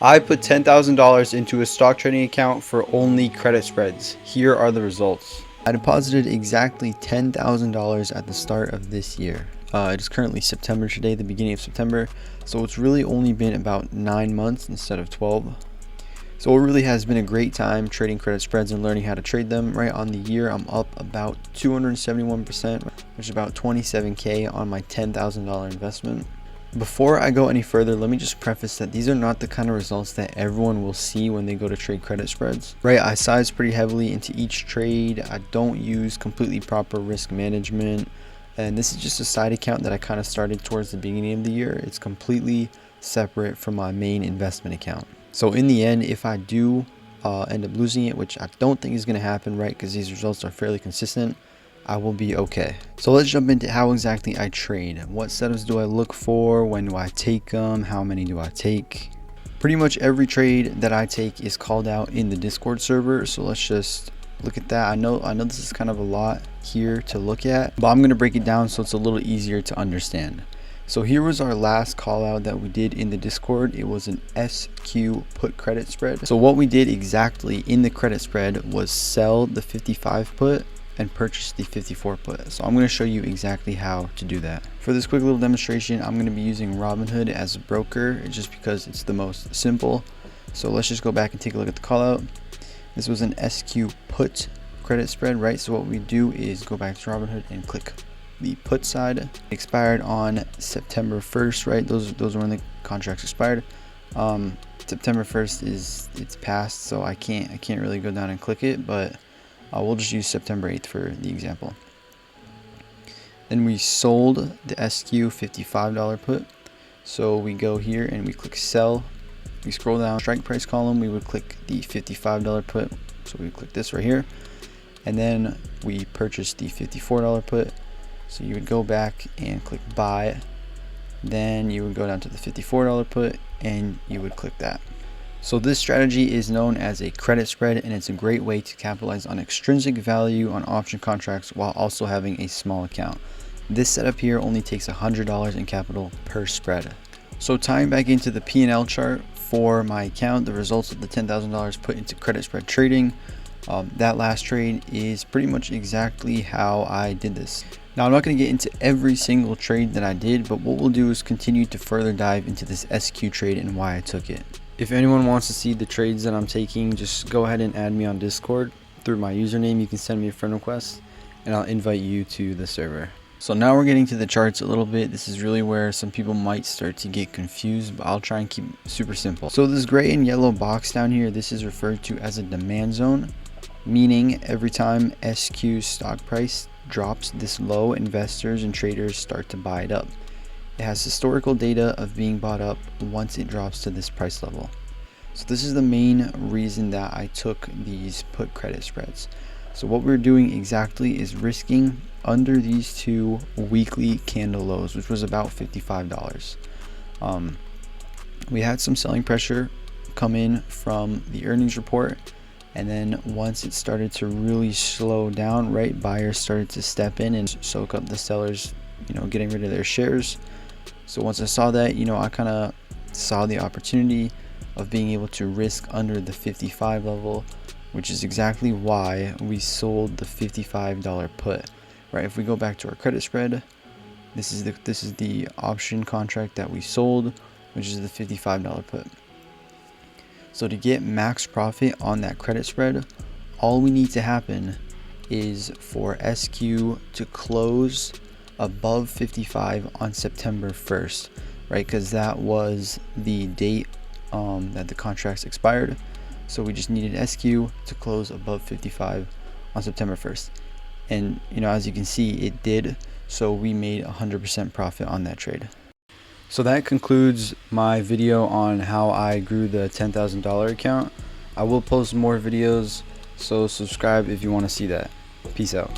I put $10,000 into a stock trading account for only credit spreads. Here are the results. I deposited exactly $10,000 at the start of this year. It is currently September today, the beginning of September, so it's really only been about 9 months instead of 12. So it really has been a great time trading credit spreads and learning how to trade them. Right on the year, I'm up about 271%, which is about 27K on my $10,000 investment. Before I go any further, let me just preface that these are not the kind of results that everyone will see when they go to trade credit spreads. Right, I size pretty heavily into each trade. I don't use completely proper risk management. And this is just a side account that I kind of started towards the beginning of the year. It's completely separate from my main investment account. So in the end, if I do end up losing it, which I don't think is going to happen, right, because these results are fairly consistent, I will be okay. So let's jump into how exactly I trade. What setups do I look for? When do I take them? How many do I take? Pretty much every trade that I take is called out in the Discord server. So let's just look at that. I know this is kind of a lot here to look at, but I'm going to break it down so it's a little easier to understand. So here was our last call out that we did in the Discord. It was an SQ put credit spread. So what we did exactly in the credit spread was sell the 55 put and purchase the 54 put. So I'm going to show you exactly how to do that. For this quick little demonstration, I'm going to be using Robinhood as a broker just because it's the most simple. So let's just go back and take a look at the call out. This was an SQ put credit spread, right? So what we do is go back to Robinhood and click the put side. It expired on September 1st, right? Those are when the contracts expired. September 1st it's past, so I can't really go down and click it, but we'll just use September 8th for the example. Then we sold the SQ $55 put. So we go here and we click sell. We scroll down strike price column, we would click the $55 put. So we click this right here. And then we purchase the $54 put. So you would go back and click buy. Then you would go down to the $54 put and you would click that. So this strategy is known as a credit spread, and it's a great way to capitalize on extrinsic value on option contracts while also having a small account. This setup here only takes $100 in capital per spread. So tying back into the P&L chart for my account, the results of the $10,000 put into credit spread trading, that last trade is pretty much exactly how I did this. Now I'm not going to get into every single trade that I did, but what we'll do is continue to further dive into this SQ trade and why I took it. If anyone wants to see the trades that I'm taking, just go ahead and add me on Discord through my username. You can send me a friend request and I'll invite you to the server. So now we're getting to the charts a little bit. This is really where some people might start to get confused, but I'll try and keep it super simple. So this gray and yellow box down here, this is referred to as a demand zone, meaning every time SQ stock price drops this low, investors and traders start to buy it up. It has historical data of being bought up once it drops to this price level. So this is the main reason that I took these put credit spreads. So what we're doing exactly is risking under these two weekly candle lows, which was about $55. We had some selling pressure come in from the earnings report, and then once it started to really slow down, right, buyers started to step in and soak up the sellers, getting rid of their shares. So once I saw that, I kind of saw the opportunity of being able to risk under the 55 level, which is exactly why we sold the $55 put. Right, if we go back to our credit spread, this is the option contract that we sold, which is the $55 put. So to get max profit on that credit spread, all we need to happen is for SQ to close above 55 on September 1st, right? Because that was the date that the contracts expired. So we just needed SQ to close above 55 on September 1st. And as you can see, it did. So we made 100% profit on that trade. So that concludes my video on how I grew the $10,000 account. I will post more videos, so subscribe if you want to see that. Peace out.